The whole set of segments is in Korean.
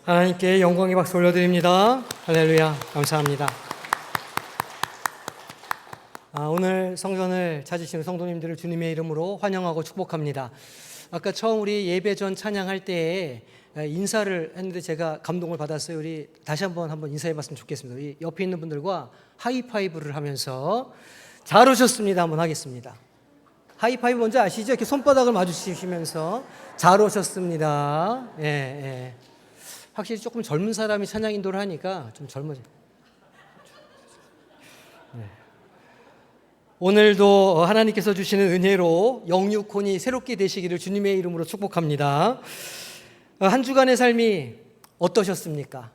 하나님께 영광의 박수 올려드립니다. 할렐루야, 감사합니다. 오늘 성전을 찾으시는 성도님들을 주님의 이름으로 환영하고 축복합니다. 아까 처음 우리 예배 전 찬양할 때에 인사를 했는데 제가 감동을 받았어요. 우리 다시 한번 인사해 봤으면 좋겠습니다. 우리 옆에 있는 분들과 하이파이브를 하면서 잘 오셨습니다 한번 하겠습니다. 하이파이브 뭔지 아시죠? 이렇게 손바닥을 마주치시면서 잘 오셨습니다. 예. 확실히 조금 젊은 사람이 찬양 인도를 하니까 좀 젊어져. 네. 오늘도 하나님께서 주시는 은혜로 영육혼이 새롭게 되시기를 주님의 이름으로 축복합니다. 한 주간의 삶이 어떠셨습니까?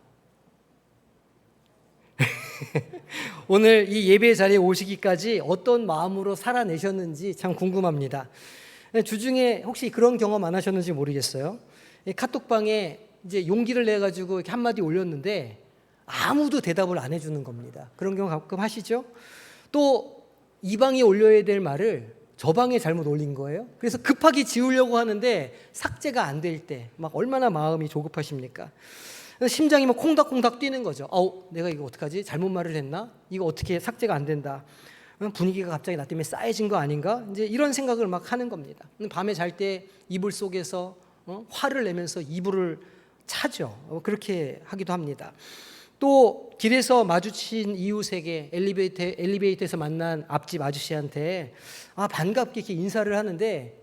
오늘 이 예배 자리에 오시기까지 어떤 마음으로 살아내셨는지 참 궁금합니다. 주중에 혹시 그런 경험 안 하셨는지 모르겠어요. 카톡방에 이제 용기를 내 가지고 이렇게 한마디 올렸는데 아무도 대답을 안 해주는 겁니다. 그런 경우 가끔 하시죠? 또 이 방에 올려야 될 말을 저 방에 잘못 올린 거예요. 그래서 급하게 지우려고 하는데 삭제가 안 될 때 막 얼마나 마음이 조급하십니까? 심장이 막 콩닥콩닥 뛰는 거죠. 내가 이거 어떡하지? 잘못 말을 했나? 이거 어떻게 삭제가 안 된다? 분위기가 갑자기 나 때문에 싸해진 거 아닌가? 이제 이런 생각을 막 하는 겁니다. 밤에 잘 때 이불 속에서 화를 내면서 이불을 차죠. 그렇게 하기도 합니다. 또 길에서 마주친 이웃에게 엘리베이터에서 만난 앞집 아저씨한테 반갑게 이렇게 인사를 하는데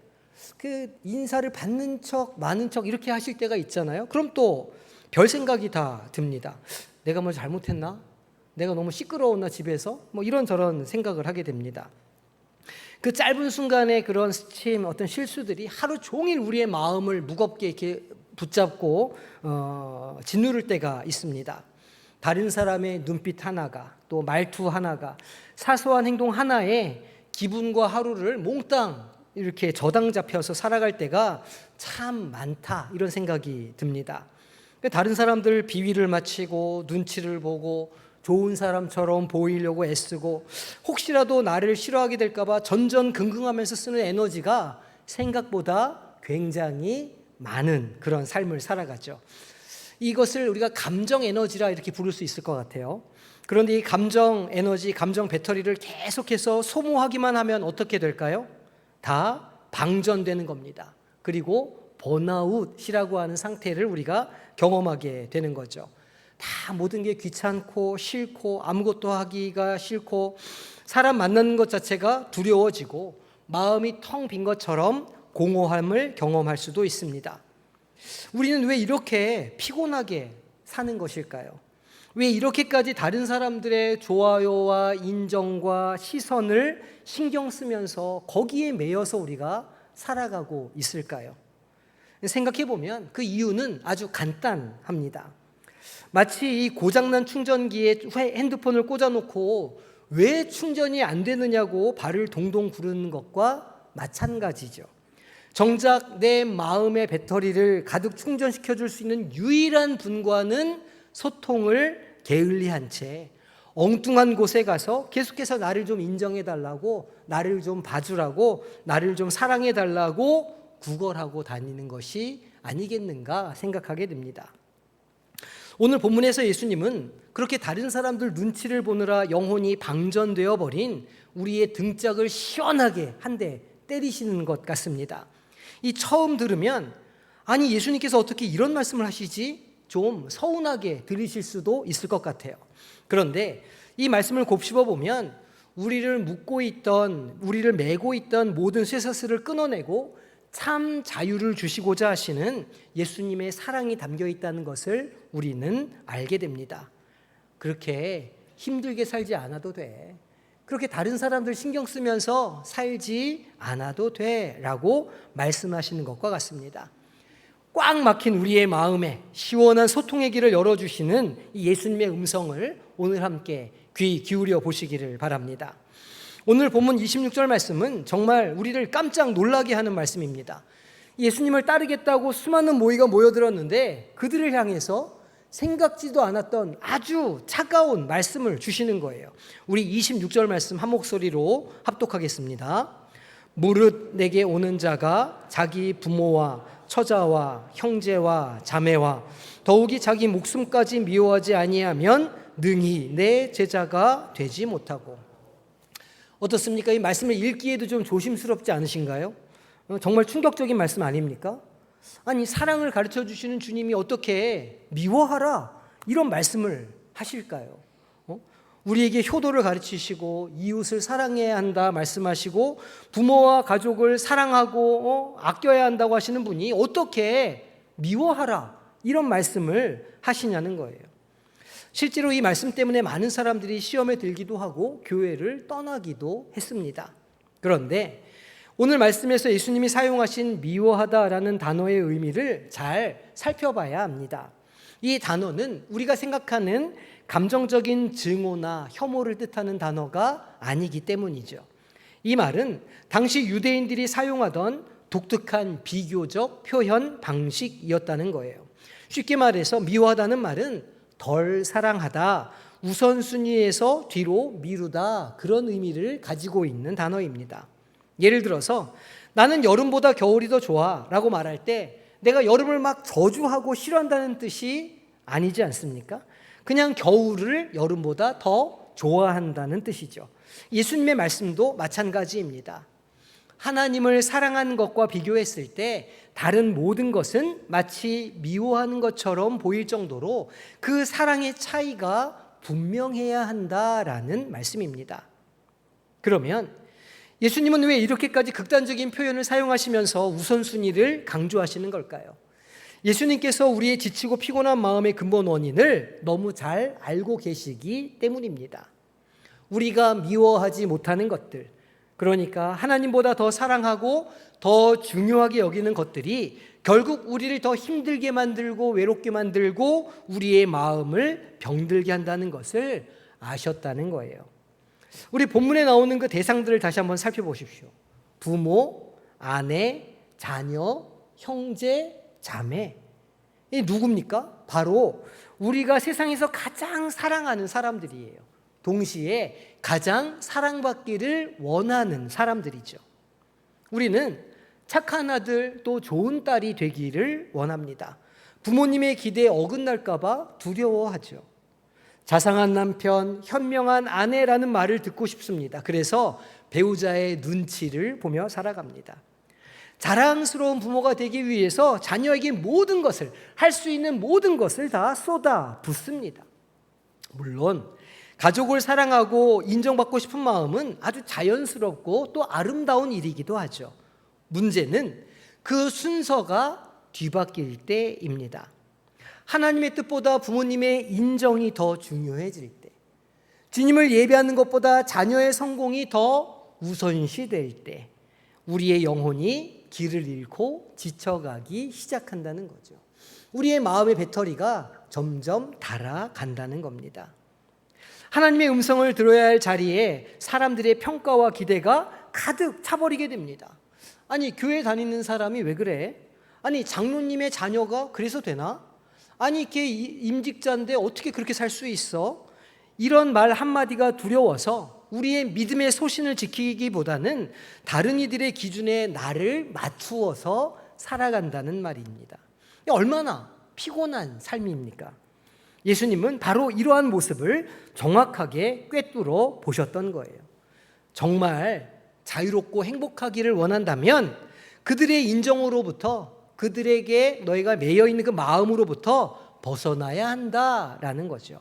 그 인사를 받는 척 마는 척 이렇게 하실 때가 있잖아요. 그럼 또 별 생각이 다 듭니다. 내가 뭐 잘못했나? 내가 너무 시끄러웠나 집에서? 뭐 이런저런 생각을 하게 됩니다. 그 짧은 순간의 그런 스침, 어떤 실수들이 하루 종일 우리의 마음을 무겁게 이렇게 붙잡고 짓누를 때가 있습니다. 다른 사람의 눈빛 하나가, 또 말투 하나가, 사소한 행동 하나에 기분과 하루를 몽땅 이렇게 저당 잡혀서 살아갈 때가 참 많다, 이런 생각이 듭니다. 다른 사람들 비위를 맞추고 눈치를 보고 좋은 사람처럼 보이려고 애쓰고 혹시라도 나를 싫어하게 될까 봐 전전긍긍하면서 쓰는 에너지가 생각보다 굉장히 많은 그런 삶을 살아가죠. 이것을 우리가 감정 에너지라 이렇게 부를 수 있을 것 같아요. 그런데 이 감정 에너지, 감정 배터리를 계속해서 소모하기만 하면 어떻게 될까요? 다 방전되는 겁니다. 그리고 번아웃이라고 하는 상태를 우리가 경험하게 되는 거죠. 다 모든 게 귀찮고 싫고 아무것도 하기가 싫고 사람 만나는 것 자체가 두려워지고 마음이 텅 빈 것처럼 공허함을 경험할 수도 있습니다. 우리는 왜 이렇게 피곤하게 사는 것일까요? 왜 이렇게까지 다른 사람들의 좋아요와 인정과 시선을 신경 쓰면서 거기에 매여서 우리가 살아가고 있을까요? 생각해 보면 그 이유는 아주 간단합니다. 마치 이 고장난 충전기에 핸드폰을 꽂아놓고 왜 충전이 안 되느냐고 발을 동동 구르는 것과 마찬가지죠. 정작 내 마음의 배터리를 가득 충전시켜 줄 수 있는 유일한 분과는 소통을 게을리한 채 엉뚱한 곳에 가서 계속해서 나를 좀 인정해 달라고, 나를 좀 봐주라고, 나를 좀 사랑해 달라고 구걸하고 다니는 것이 아니겠는가 생각하게 됩니다. 오늘 본문에서 예수님은 그렇게 다른 사람들 눈치를 보느라 영혼이 방전되어 버린 우리의 등짝을 시원하게 한 대 때리시는 것 같습니다. 이 처음 들으면 아니 예수님께서 어떻게 이런 말씀을 하시지? 좀 서운하게 들으실 수도 있을 것 같아요. 그런데 이 말씀을 곱씹어 보면 우리를 묶고 있던, 우리를 매고 있던 모든 쇠사슬을 끊어내고 참 자유를 주시고자 하시는 예수님의 사랑이 담겨 있다는 것을 우리는 알게 됩니다. 그렇게 힘들게 살지 않아도 돼. 그렇게 다른 사람들 신경 쓰면서 살지 않아도 돼 라고 말씀하시는 것과 같습니다. 꽉 막힌 우리의 마음에 시원한 소통의 길을 열어주시는 이 예수님의 음성을 오늘 함께 귀 기울여 보시기를 바랍니다. 오늘 본문 26절 말씀은 정말 우리를 깜짝 놀라게 하는 말씀입니다. 예수님을 따르겠다고 수많은 모이가 모여들었는데 그들을 향해서 생각지도 않았던 아주 차가운 말씀을 주시는 거예요. 우리 26절 말씀 한 목소리로 합독하겠습니다. 무릇 내게 오는 자가 자기 부모와 처자와 형제와 자매와 더욱이 자기 목숨까지 미워하지 아니하면 능히 내 제자가 되지 못하고. 어떻습니까? 이 말씀을 읽기에도 좀 조심스럽지 않으신가요? 정말 충격적인 말씀 아닙니까? 아니, 사랑을 가르쳐 주시는 주님이 어떻게 미워하라 이런 말씀을 하실까요? 우리에게 효도를 가르치시고 이웃을 사랑해야 한다 말씀하시고 부모와 가족을 사랑하고 아껴야 한다고 하시는 분이 어떻게 미워하라 이런 말씀을 하시냐는 거예요. 실제로 이 말씀 때문에 많은 사람들이 시험에 들기도 하고 교회를 떠나기도 했습니다. 그런데 오늘 말씀에서 예수님이 사용하신 미워하다라는 단어의 의미를 잘 살펴봐야 합니다. 이 단어는 우리가 생각하는 감정적인 증오나 혐오를 뜻하는 단어가 아니기 때문이죠. 이 말은 당시 유대인들이 사용하던 독특한 비교적 표현 방식이었다는 거예요. 쉽게 말해서 미워하다는 말은 덜 사랑하다, 우선순위에서 뒤로 미루다 그런 의미를 가지고 있는 단어입니다. 예를 들어서 나는 여름보다 겨울이 더 좋아 라고 말할 때 내가 여름을 막 저주하고 싫어한다는 뜻이 아니지 않습니까? 그냥 겨울을 여름보다 더 좋아한다는 뜻이죠. 예수님의 말씀도 마찬가지입니다. 하나님을 사랑하는 것과 비교했을 때 다른 모든 것은 마치 미워하는 것처럼 보일 정도로 그 사랑의 차이가 분명해야 한다라는 말씀입니다. 그러면 예수님은 왜 이렇게까지 극단적인 표현을 사용하시면서 우선순위를 강조하시는 걸까요? 예수님께서 우리의 지치고 피곤한 마음의 근본 원인을 너무 잘 알고 계시기 때문입니다. 우리가 미워하지 못하는 것들, 그러니까 하나님보다 더 사랑하고 더 중요하게 여기는 것들이 결국 우리를 더 힘들게 만들고 외롭게 만들고 우리의 마음을 병들게 한다는 것을 아셨다는 거예요. 우리 본문에 나오는 그 대상들을 다시 한번 살펴보십시오. 부모, 아내, 자녀, 형제, 자매. 이 누굽니까? 바로 우리가 세상에서 가장 사랑하는 사람들이에요. 동시에 가장 사랑받기를 원하는 사람들이죠. 우리는 착한 아들 또 좋은 딸이 되기를 원합니다. 부모님의 기대에 어긋날까 봐 두려워하죠. 자상한 남편, 현명한 아내라는 말을 듣고 싶습니다. 그래서 배우자의 눈치를 보며 살아갑니다. 자랑스러운 부모가 되기 위해서 자녀에게 모든 것을, 할 수 있는 모든 것을 다 쏟아 붓습니다. 물론 가족을 사랑하고 인정받고 싶은 마음은 아주 자연스럽고 또 아름다운 일이기도 하죠. 문제는 그 순서가 뒤바뀔 때입니다. 하나님의 뜻보다 부모님의 인정이 더 중요해질 때, 주님을 예배하는 것보다 자녀의 성공이 더 우선시될 때 우리의 영혼이 길을 잃고 지쳐가기 시작한다는 거죠. 우리의 마음의 배터리가 점점 닳아간다는 겁니다. 하나님의 음성을 들어야 할 자리에 사람들의 평가와 기대가 가득 차버리게 됩니다. 아니, 교회 다니는 사람이 왜 그래? 아니, 장로님의 자녀가 그래서 되나? 아니, 걔 임직자인데 어떻게 그렇게 살 수 있어? 이런 말 한마디가 두려워서 우리의 믿음의 소신을 지키기보다는 다른 이들의 기준에 나를 맞추어서 살아간다는 말입니다. 얼마나 피곤한 삶입니까? 예수님은 바로 이러한 모습을 정확하게 꿰뚫어 보셨던 거예요. 정말 자유롭고 행복하기를 원한다면 그들의 인정으로부터, 그들에게 너희가 매여 있는 그 마음으로부터 벗어나야 한다라는 거죠.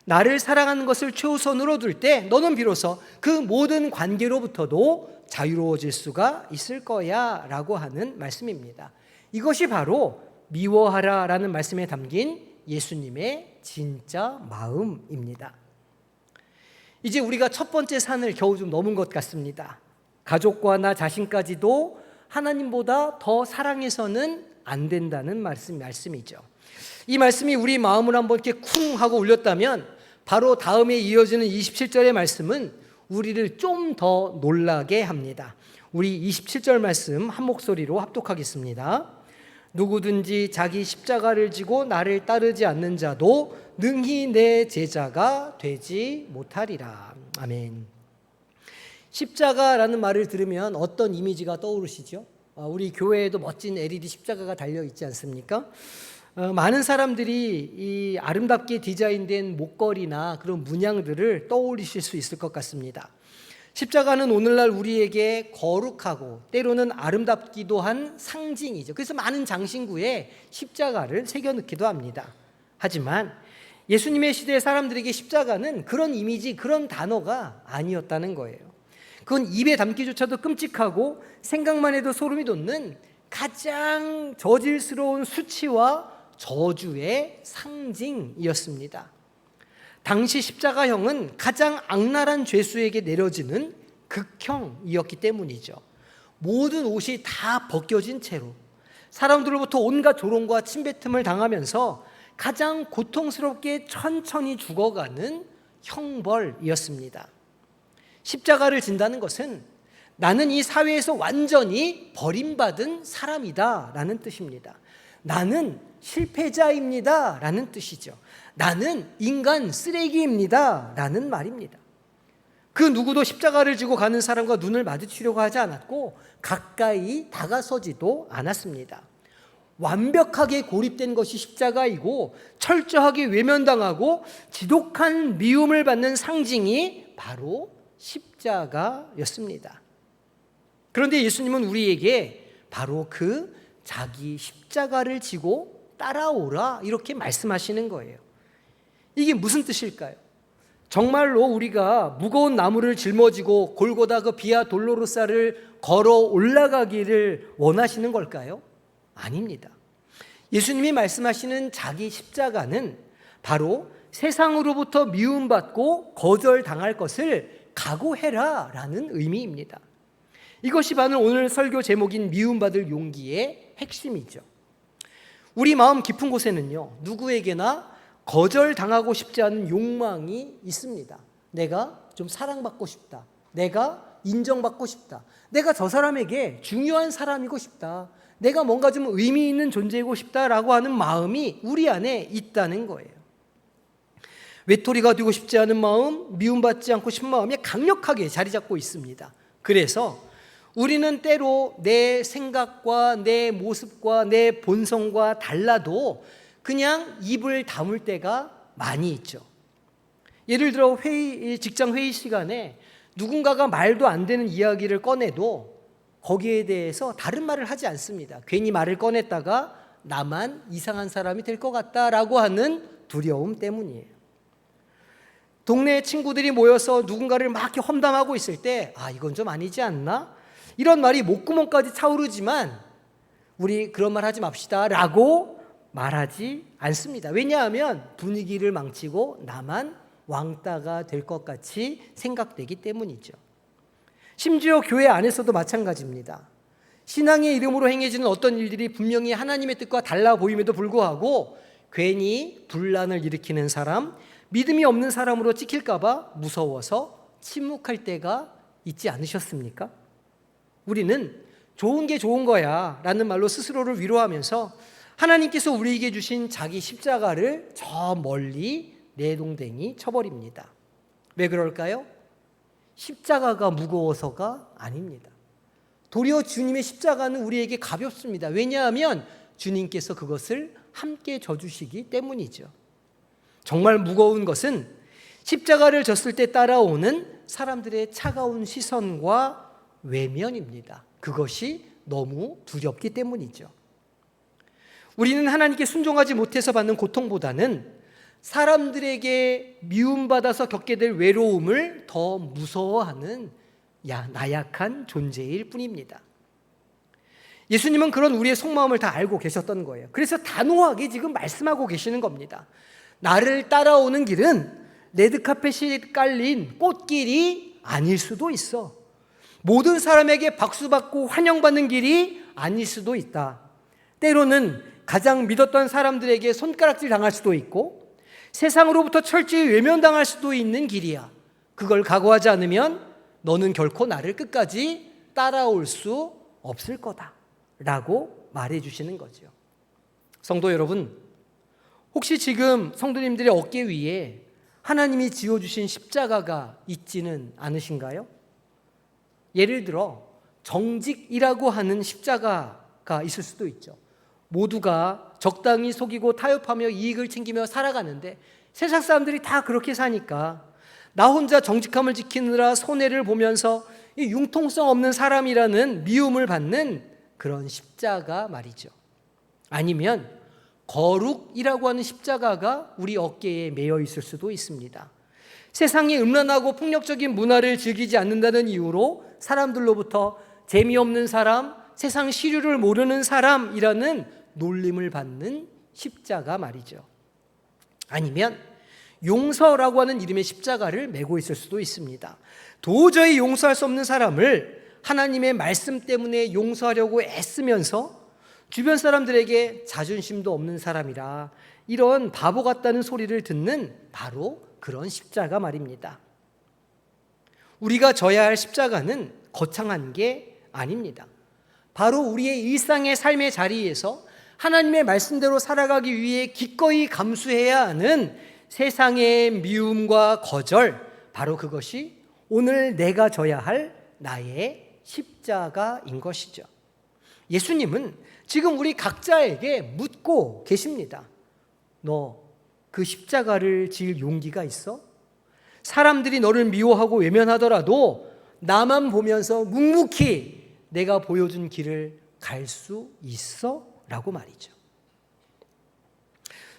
나를 사랑하는 것을 최우선으로 둘 때 너는 비로소 그 모든 관계로부터도 자유로워질 수가 있을 거야 라고 하는 말씀입니다. 이것이 바로 미워하라라는 말씀에 담긴 예수님의 진짜 마음입니다. 이제 우리가 첫 번째 산을 겨우 좀 넘은 것 같습니다. 가족과 나 자신까지도 하나님보다 더 사랑해서는 안 된다는 말씀이죠. 이 말씀이 우리 마음을 한번 이렇게 쿵 하고 울렸다면 바로 다음에 이어지는 27절의 말씀은 우리를 좀 더 놀라게 합니다. 우리 27절 말씀 한 목소리로 합독하겠습니다. 누구든지 자기 십자가를 지고 나를 따르지 않는 자도 능히 내 제자가 되지 못하리라. 아멘. 십자가라는 말을 들으면 어떤 이미지가 떠오르시죠? 우리 교회에도 멋진 LED 십자가가 달려 있지 않습니까? 많은 사람들이 이 아름답게 디자인된 목걸이나 그런 문양들을 떠올리실 수 있을 것 같습니다. 십자가는 오늘날 우리에게 거룩하고 때로는 아름답기도 한 상징이죠. 그래서 많은 장신구에 십자가를 새겨넣기도 합니다. 하지만 예수님의 시대 사람들에게 십자가는 그런 이미지, 그런 단어가 아니었다는 거예요. 그건 입에 담기조차도 끔찍하고 생각만 해도 소름이 돋는 가장 저질스러운 수치와 저주의 상징이었습니다. 당시 십자가형은 가장 악랄한 죄수에게 내려지는 극형이었기 때문이죠. 모든 옷이 다 벗겨진 채로 사람들로부터 온갖 조롱과 침뱉음을 당하면서 가장 고통스럽게 천천히 죽어가는 형벌이었습니다. 십자가를 진다는 것은 나는 이 사회에서 완전히 버림받은 사람이다 라는 뜻입니다. 나는 실패자입니다 라는 뜻이죠. 나는 인간 쓰레기입니다 라는 말입니다. 그 누구도 십자가를 지고 가는 사람과 눈을 마주치려고 하지 않았고 가까이 다가서지도 않았습니다. 완벽하게 고립된 것이 십자가이고 철저하게 외면당하고 지독한 미움을 받는 상징이 바로 십자가였습니다. 그런데 예수님은 우리에게 바로 그 자기 십자가를 지고 따라오라 이렇게 말씀하시는 거예요. 이게 무슨 뜻일까요? 정말로 우리가 무거운 나무를 짊어지고 골고다 그 비아 돌로로사를 걸어 올라가기를 원하시는 걸까요? 아닙니다. 예수님이 말씀하시는 자기 십자가는 바로 세상으로부터 미움받고 거절당할 것을 각오해라 라는 의미입니다. 이것이 바로 오늘 설교 제목인 미움받을 용기의 핵심이죠. 우리 마음 깊은 곳에는요, 누구에게나 거절당하고 싶지 않은 욕망이 있습니다. 내가 좀 사랑받고 싶다. 내가 인정받고 싶다. 내가 저 사람에게 중요한 사람이고 싶다. 내가 뭔가 좀 의미 있는 존재이고 싶다라고 하는 마음이 우리 안에 있다는 거예요. 외톨이가 되고 싶지 않은 마음, 미움받지 않고 싶은 마음이 강력하게 자리 잡고 있습니다. 그래서 우리는 때로 내 생각과 내 모습과 내 본성과 달라도 그냥 입을 다물 때가 많이 있죠. 예를 들어 직장 회의 시간에 누군가가 말도 안 되는 이야기를 꺼내도 거기에 대해서 다른 말을 하지 않습니다. 괜히 말을 꺼냈다가 나만 이상한 사람이 될 것 같다라고 하는 두려움 때문이에요. 동네 친구들이 모여서 누군가를 막 이렇게 험담하고 있을 때 이건 좀 아니지 않나? 이런 말이 목구멍까지 차오르지만 우리 그런 말 하지 맙시다 라고 말하지 않습니다. 왜냐하면 분위기를 망치고 나만 왕따가 될 것 같이 생각되기 때문이죠. 심지어 교회 안에서도 마찬가지입니다. 신앙의 이름으로 행해지는 어떤 일들이 분명히 하나님의 뜻과 달라 보임에도 불구하고 괜히 분란을 일으키는 사람, 믿음이 없는 사람으로 찍힐까 봐 무서워서 침묵할 때가 있지 않으셨습니까? 우리는 좋은 게 좋은 거야 라는 말로 스스로를 위로하면서 하나님께서 우리에게 주신 자기 십자가를 저 멀리 내동댕이 쳐버립니다. 왜 그럴까요? 십자가가 무거워서가 아닙니다. 도리어 주님의 십자가는 우리에게 가볍습니다. 왜냐하면 주님께서 그것을 함께 져주시기 때문이죠. 정말 무거운 것은 십자가를 졌을 때 따라오는 사람들의 차가운 시선과 외면입니다. 그것이 너무 두렵기 때문이죠. 우리는 하나님께 순종하지 못해서 받는 고통보다는 사람들에게 미움받아서 겪게 될 외로움을 더 무서워하는 나약한 존재일 뿐입니다. 예수님은 그런 우리의 속마음을 다 알고 계셨던 거예요. 그래서 단호하게 지금 말씀하고 계시는 겁니다. 나를 따라오는 길은 레드카펫이 깔린 꽃길이 아닐 수도 있어. 모든 사람에게 박수받고 환영받는 길이 아닐 수도 있다. 때로는 가장 믿었던 사람들에게 손가락질 당할 수도 있고 세상으로부터 철저히 외면당할 수도 있는 길이야. 그걸 각오하지 않으면 너는 결코 나를 끝까지 따라올 수 없을 거다 라고 말해주시는 거죠. 성도 여러분, 혹시 지금 성도님들의 어깨 위에 하나님이 지어주신 십자가가 있지는 않으신가요? 예를 들어 정직이라고 하는 십자가가 있을 수도 있죠. 모두가 적당히 속이고 타협하며 이익을 챙기며 살아가는데 세상 사람들이 다 그렇게 사니까 나 혼자 정직함을 지키느라 손해를 보면서 이 융통성 없는 사람이라는 미움을 받는 그런 십자가 말이죠. 아니면 거룩이라고 하는 십자가가 우리 어깨에 매여 있을 수도 있습니다. 세상의 음란하고 폭력적인 문화를 즐기지 않는다는 이유로 사람들로부터 재미없는 사람, 세상 시류를 모르는 사람이라는 놀림을 받는 십자가 말이죠. 아니면 용서라고 하는 이름의 십자가를 메고 있을 수도 있습니다. 도저히 용서할 수 없는 사람을 하나님의 말씀 때문에 용서하려고 애쓰면서 주변 사람들에게 자존심도 없는 사람이라 이런 바보 같다는 소리를 듣는 바로 그런 십자가 말입니다. 우리가 져야 할 십자가는 거창한 게 아닙니다. 바로 우리의 일상의 삶의 자리에서 하나님의 말씀대로 살아가기 위해 기꺼이 감수해야 하는 세상의 미움과 거절, 바로 그것이 오늘 내가 져야 할 나의 십자가인 것이죠. 예수님은 지금 우리 각자에게 묻고 계십니다. 너 그 십자가를 지을 용기가 있어? 사람들이 너를 미워하고 외면하더라도 나만 보면서 묵묵히 내가 보여준 길을 갈 수 있어? 라고 말이죠.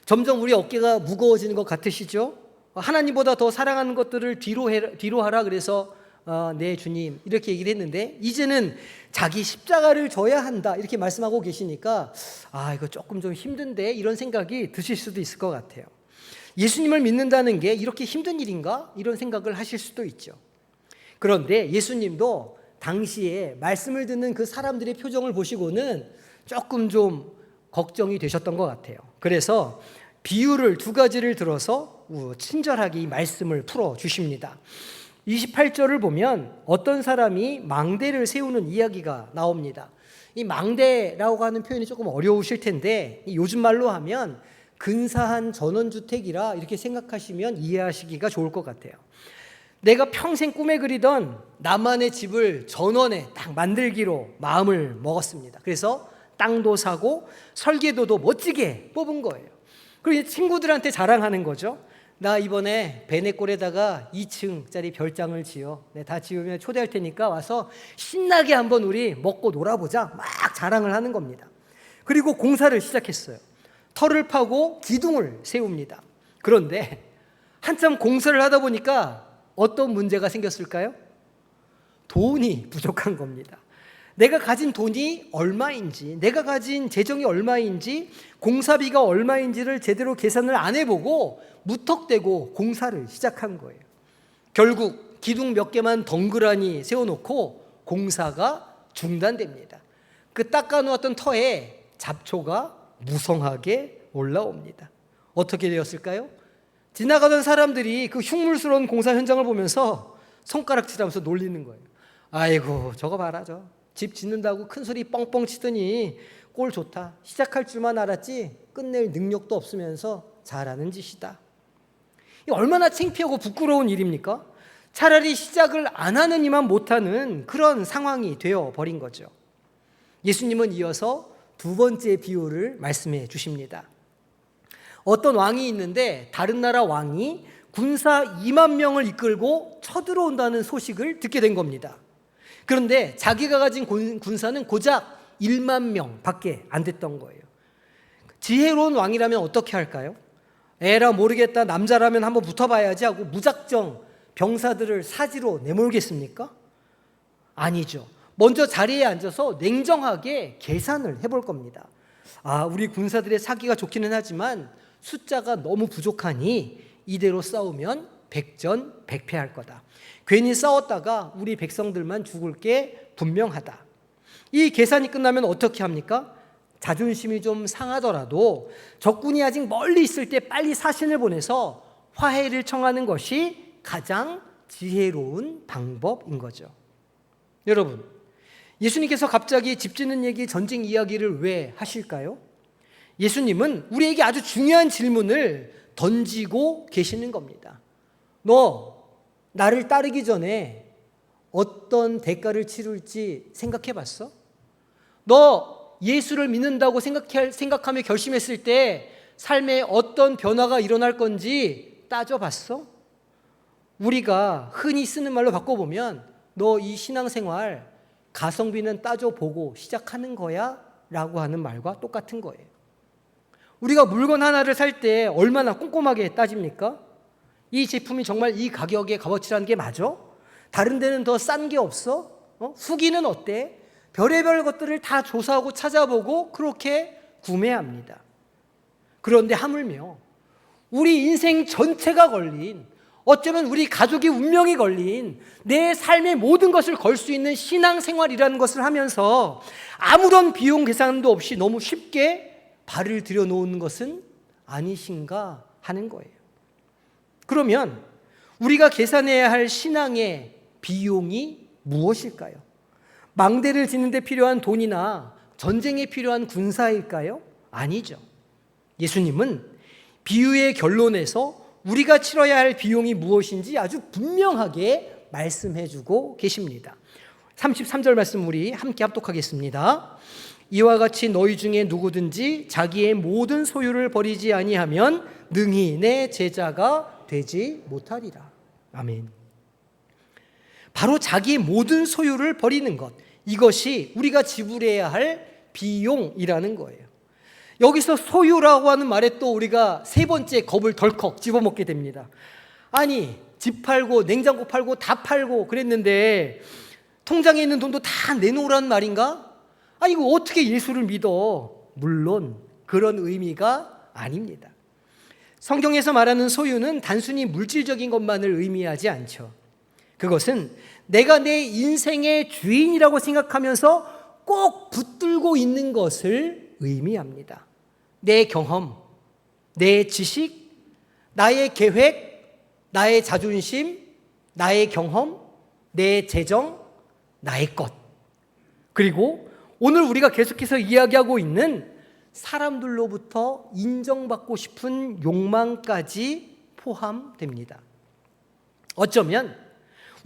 점점 우리 어깨가 무거워지는 것 같으시죠? 하나님보다 더 사랑하는 것들을 뒤로 하라 그래서 네 주님 이렇게 얘기를 했는데 이제는 자기 십자가를 져야 한다 이렇게 말씀하고 계시니까 이거 조금 좀 힘든데 이런 생각이 드실 수도 있을 것 같아요. 예수님을 믿는다는 게 이렇게 힘든 일인가? 이런 생각을 하실 수도 있죠. 그런데 예수님도 당시에 말씀을 듣는 그 사람들의 표정을 보시고는 조금 좀 걱정이 되셨던 것 같아요. 그래서 비유를 두 가지를 들어서 친절하게 이 말씀을 풀어주십니다. 28절을 보면 어떤 사람이 망대를 세우는 이야기가 나옵니다. 이 망대라고 하는 표현이 조금 어려우실 텐데 요즘 말로 하면 근사한 전원주택이라 이렇게 생각하시면 이해하시기가 좋을 것 같아요. 내가 평생 꿈에 그리던 나만의 집을 전원에 딱 만들기로 마음을 먹었습니다. 그래서 땅도 사고 설계도도 멋지게 뽑은 거예요. 그리고 친구들한테 자랑하는 거죠. 나 이번에 베네골에다가 2층짜리 별장을 지어. 다 지으면 초대할 테니까 와서 신나게 한번 우리 먹고 놀아보자. 막 자랑을 하는 겁니다. 그리고 공사를 시작했어요. 터를 파고 기둥을 세웁니다. 그런데 한참 공사를 하다 보니까 어떤 문제가 생겼을까요? 돈이 부족한 겁니다. 내가 가진 돈이 얼마인지, 내가 가진 재정이 얼마인지, 공사비가 얼마인지를 제대로 계산을 안 해보고 무턱대고 공사를 시작한 거예요. 결국 기둥 몇 개만 덩그러니 세워놓고 공사가 중단됩니다. 그 닦아놓았던 터에 잡초가 무성하게 올라옵니다. 어떻게 되었을까요? 지나가던 사람들이 그 흉물스러운 공사 현장을 보면서 손가락질하면서 놀리는 거예요. 아이고 저거 봐라 집 짓는다고 큰 소리 뻥뻥 치더니 꼴 좋다. 시작할 줄만 알았지 끝낼 능력도 없으면서 잘하는 짓이다. 이 얼마나 창피하고 부끄러운 일입니까? 차라리 시작을 안 하는 이만 못하는 그런 상황이 되어버린 거죠. 예수님은 이어서 두 번째 비유를 말씀해 주십니다. 어떤 왕이 있는데 다른 나라 왕이 군사 2만 명을 이끌고 쳐들어온다는 소식을 듣게 된 겁니다. 그런데 자기가 가진 군사는 고작 1만 명밖에 안 됐던 거예요. 지혜로운 왕이라면 어떻게 할까요? 에라 모르겠다, 남자라면 한번 붙어봐야지 하고 무작정 병사들을 사지로 내몰겠습니까? 아니죠. 먼저 자리에 앉아서 냉정하게 계산을 해볼 겁니다. 우리 군사들의 사기가 좋기는 하지만 숫자가 너무 부족하니 이대로 싸우면 백전백패할 거다. 괜히 싸웠다가 우리 백성들만 죽을 게 분명하다. 이 계산이 끝나면 어떻게 합니까? 자존심이 좀 상하더라도 적군이 아직 멀리 있을 때 빨리 사신을 보내서 화해를 청하는 것이 가장 지혜로운 방법인 거죠. 여러분, 예수님께서 갑자기 집 짓는 얘기, 전쟁 이야기를 왜 하실까요? 예수님은 우리에게 아주 중요한 질문을 던지고 계시는 겁니다. 너 나를 따르기 전에 어떤 대가를 치를지 생각해 봤어? 너 예수를 믿는다고 생각하며 결심했을 때 삶에 어떤 변화가 일어날 건지 따져봤어? 우리가 흔히 쓰는 말로 바꿔보면 너 이 신앙생활 가성비는 따져보고 시작하는 거야? 라고 하는 말과 똑같은 거예요. 우리가 물건 하나를 살 때 얼마나 꼼꼼하게 따집니까? 이 제품이 정말 이 가격에 값어치라는 게 맞아? 다른 데는 더 싼 게 없어? 후기는 어때? 별의별 것들을 다 조사하고 찾아보고 그렇게 구매합니다. 그런데 하물며 우리 인생 전체가 걸린, 어쩌면 우리 가족의 운명이 걸린 내 삶의 모든 것을 걸 수 있는 신앙생활이라는 것을 하면서 아무런 비용 계산도 없이 너무 쉽게 발을 들여놓은 것은 아니신가 하는 거예요. 그러면 우리가 계산해야 할 신앙의 비용이 무엇일까요? 망대를 짓는 데 필요한 돈이나 전쟁에 필요한 군사일까요? 아니죠. 예수님은 비유의 결론에서 우리가 치러야 할 비용이 무엇인지 아주 분명하게 말씀해 주고 계십니다. 33절 말씀 우리 함께 합독하겠습니다. 이와 같이 너희 중에 누구든지 자기의 모든 소유를 버리지 아니하면 능히 내 제자가 되지 못하리라. 아멘. 바로 자기의 모든 소유를 버리는 것, 이것이 우리가 지불해야 할 비용이라는 거예요. 여기서 소유라고 하는 말에 또 우리가 세 번째 겁을 덜컥 집어먹게 됩니다. 아니, 집 팔고 냉장고 팔고 다 팔고 그랬는데 통장에 있는 돈도 다 내놓으라는 말인가? 아니, 이거 어떻게 예수를 믿어? 물론 그런 의미가 아닙니다. 성경에서 말하는 소유는 단순히 물질적인 것만을 의미하지 않죠. 그것은 내가 내 인생의 주인이라고 생각하면서 꼭 붙들고 있는 것을 의미합니다. 내 경험, 내 지식, 나의 계획, 나의 자존심, 나의 경험, 내 재정, 나의 것. 그리고 오늘 우리가 계속해서 이야기하고 있는 사람들로부터 인정받고 싶은 욕망까지 포함됩니다. 어쩌면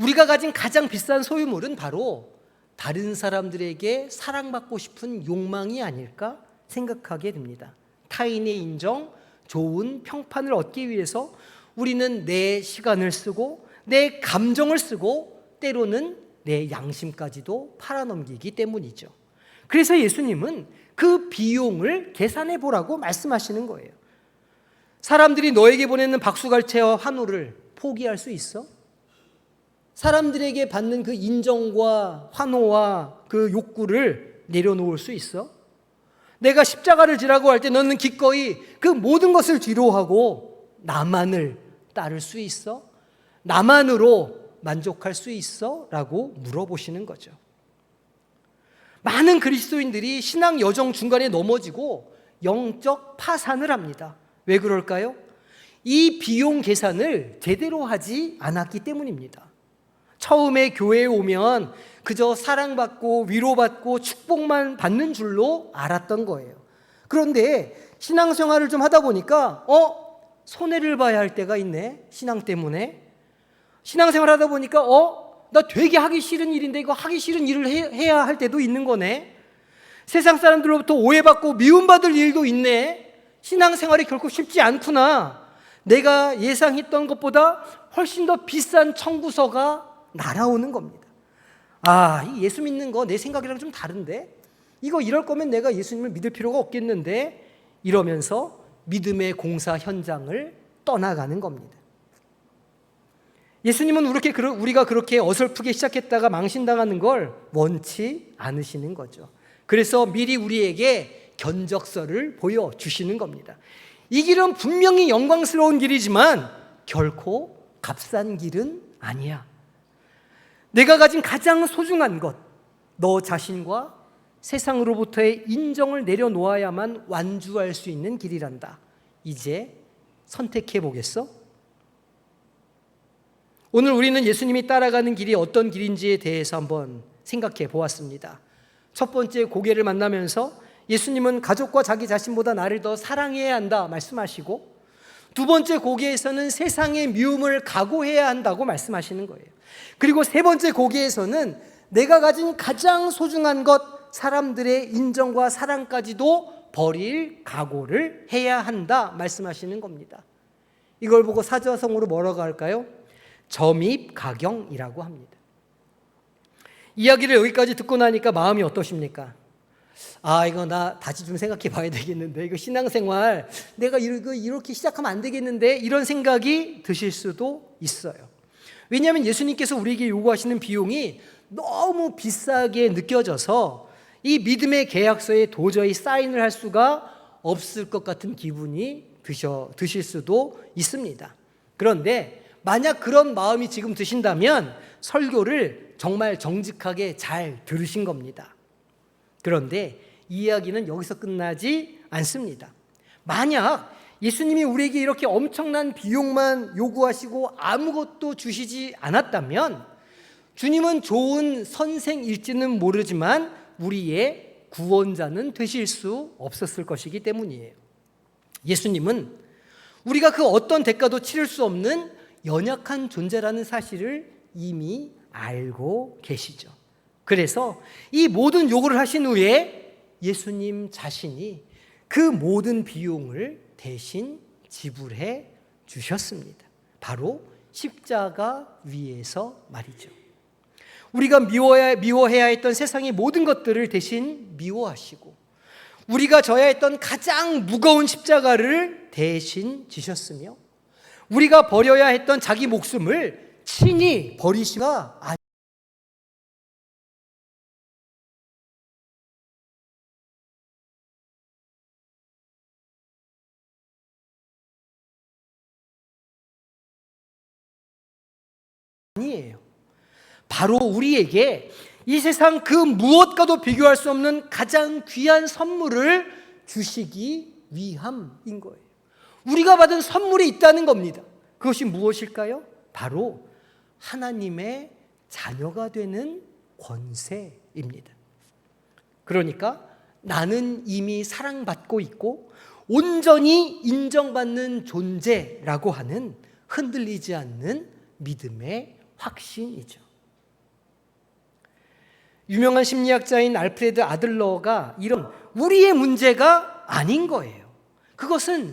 우리가 가진 가장 비싼 소유물은 바로 다른 사람들에게 사랑받고 싶은 욕망이 아닐까 생각하게 됩니다. 타인의 인정, 좋은 평판을 얻기 위해서 우리는 내 시간을 쓰고 내 감정을 쓰고 때로는 내 양심까지도 팔아넘기기 때문이죠. 그래서 예수님은 그 비용을 계산해 보라고 말씀하시는 거예요. 사람들이 너에게 보내는 박수갈채와 환호를 포기할 수 있어? 사람들에게 받는 그 인정과 환호와 그 욕구를 내려놓을 수 있어? 내가 십자가를 지라고 할 때 너는 기꺼이 그 모든 것을 뒤로하고 나만을 따를 수 있어? 나만으로 만족할 수 있어? 라고 물어보시는 거죠. 많은 그리스도인들이 신앙 여정 중간에 넘어지고 영적 파산을 합니다. 왜 그럴까요? 이 비용 계산을 제대로 하지 않았기 때문입니다. 처음에 교회에 오면 그저 사랑받고 위로받고 축복만 받는 줄로 알았던 거예요. 그런데 신앙생활을 좀 하다 보니까 손해를 봐야 할 때가 있네. 신앙 때문에. 신앙생활 하다 보니까 나 되게 하기 싫은 일인데 이거 하기 싫은 일을 해야 할 때도 있는 거네. 세상 사람들로부터 오해받고 미움받을 일도 있네. 신앙생활이 결코 쉽지 않구나. 내가 예상했던 것보다 훨씬 더 비싼 청구서가 날아오는 겁니다. 이 예수 믿는 거 내 생각이랑 좀 다른데? 이거 이럴 거면 내가 예수님을 믿을 필요가 없겠는데? 이러면서 믿음의 공사 현장을 떠나가는 겁니다. 예수님은 우리가 그렇게 어설프게 시작했다가 망신당하는 걸 원치 않으시는 거죠. 그래서 미리 우리에게 견적서를 보여주시는 겁니다. 이 길은 분명히 영광스러운 길이지만 결코 값싼 길은 아니야. 내가 가진 가장 소중한 것, 너 자신과 세상으로부터의 인정을 내려놓아야만 완주할 수 있는 길이란다. 이제 선택해 보겠어? 오늘 우리는 예수님이 따라가는 길이 어떤 길인지에 대해서 한번 생각해 보았습니다. 첫 번째 고개를 만나면서 예수님은 가족과 자기 자신보다 나를 더 사랑해야 한다 말씀하시고, 두 번째 고개에서는 세상의 미움을 각오해야 한다고 말씀하시는 거예요. 그리고 세 번째 고개에서는 내가 가진 가장 소중한 것, 사람들의 인정과 사랑까지도 버릴 각오를 해야 한다 말씀하시는 겁니다. 이걸 보고 사자성어로 뭐라고 할까요? 점입가경이라고 합니다. 이야기를 여기까지 듣고 나니까 마음이 어떠십니까? 이거 나 다시 좀 생각해 봐야 되겠는데, 이거 신앙생활 내가 이렇게 시작하면 안 되겠는데, 이런 생각이 드실 수도 있어요. 왜냐하면 예수님께서 우리에게 요구하시는 비용이 너무 비싸게 느껴져서 이 믿음의 계약서에 도저히 사인을 할 수가 없을 것 같은 기분이 드실 수도 있습니다. 그런데 만약 그런 마음이 지금 드신다면 설교를 정말 정직하게 잘 들으신 겁니다. 그런데 이 이야기는 여기서 끝나지 않습니다. 만약 예수님이 우리에게 이렇게 엄청난 비용만 요구하시고 아무것도 주시지 않았다면 주님은 좋은 선생일지는 모르지만 우리의 구원자는 되실 수 없었을 것이기 때문이에요. 예수님은 우리가 그 어떤 대가도 치를 수 없는 연약한 존재라는 사실을 이미 알고 계시죠. 그래서 이 모든 요구를 하신 후에 예수님 자신이 그 모든 비용을 대신 지불해 주셨습니다. 바로 십자가 위에서 말이죠. 우리가 미워해야 했던 세상의 모든 것들을 대신 미워하시고 우리가 져야 했던 가장 무거운 십자가를 대신 지셨으며 우리가 버려야 했던 자기 목숨을 친히 버리시가 아니에요. 바로 우리에게 이 세상 그 무엇과도 비교할 수 없는 가장 귀한 선물을 주시기 위함인 거예요. 우리가 받은 선물이 있다는 겁니다. 그것이 무엇일까요? 바로 하나님의 자녀가 되는 권세입니다. 그러니까 나는 이미 사랑받고 있고 온전히 인정받는 존재라고 하는 흔들리지 않는 믿음의 확신이죠. 유명한 심리학자인 알프레드 아들러가 이런 우리의 문제가 아닌 거예요. 그것은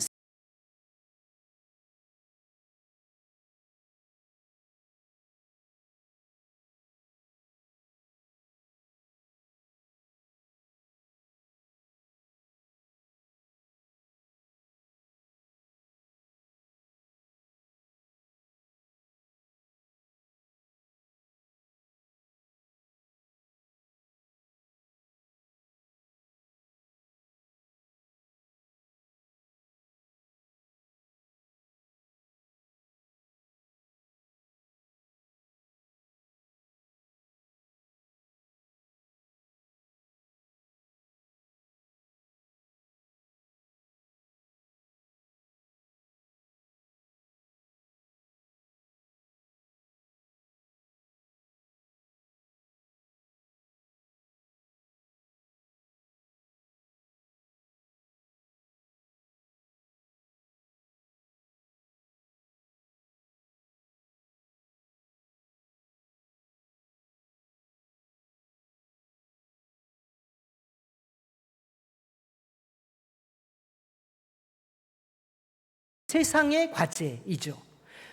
세상의 과제이죠.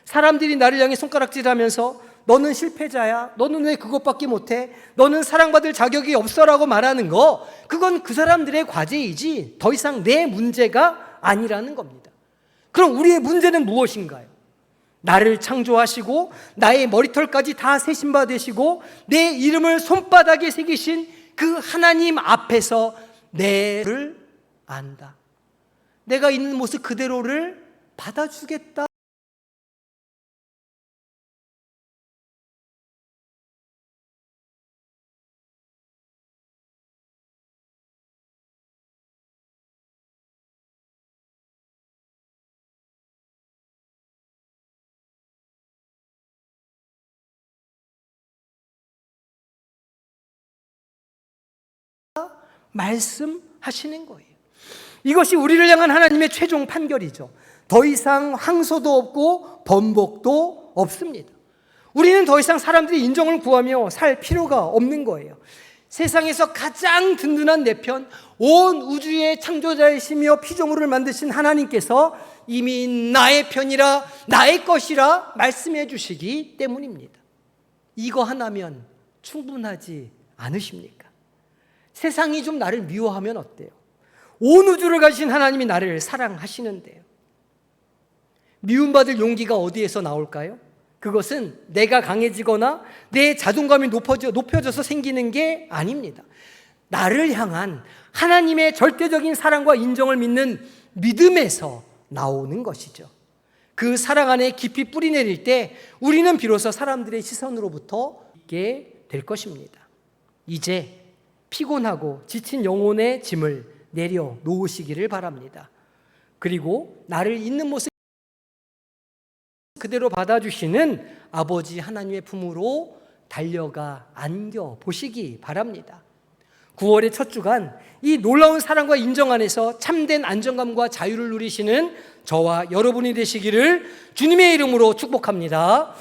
사람들이 나를 향해 손가락질하면서 너는 실패자야, 너는 왜 그것밖에 못해, 너는 사랑받을 자격이 없어라고 말하는 거, 그건 그 사람들의 과제이지 더 이상 내 문제가 아니라는 겁니다. 그럼 우리의 문제는 무엇인가요? 나를 창조하시고 나의 머리털까지 다 세신 바 되시고 내 이름을 손바닥에 새기신 그 하나님 앞에서 내를 안다. 내가 있는 모습 그대로를 받아주겠다. 말씀하시는 거예요. 이것이 우리를 향한 하나님의 최종 판결이죠. 더 이상 항소도 없고 번복도 없습니다. 우리는 더 이상 사람들이 인정을 구하며 살 필요가 없는 거예요. 세상에서 가장 든든한 내 편, 온 우주의 창조자이시며 피조물을 만드신 하나님께서 이미 나의 편이라 나의 것이라 말씀해 주시기 때문입니다. 이거 하나면 충분하지 않으십니까? 세상이 좀 나를 미워하면 어때요? 온 우주를 가지신 하나님이 나를 사랑하시는데요. 미움받을 용기가 어디에서 나올까요? 그것은 내가 강해지거나 내 자존감이 높여져서 생기는 게 아닙니다. 나를 향한 하나님의 절대적인 사랑과 인정을 믿는 믿음에서 나오는 것이죠. 그 사랑 안에 깊이 뿌리내릴 때 우리는 비로소 사람들의 시선으로부터 있게 될 것입니다. 이제 피곤하고 지친 영혼의 짐을 내려놓으시기를 바랍니다. 그리고 나를 있는 모습 그대로 받아주시는 아버지 하나님의 품으로 달려가 안겨 보시기 바랍니다. 9월의 첫 주간 이 놀라운 사랑과 인정 안에서 참된 안정감과 자유를 누리시는 저와 여러분이 되시기를 주님의 이름으로 축복합니다.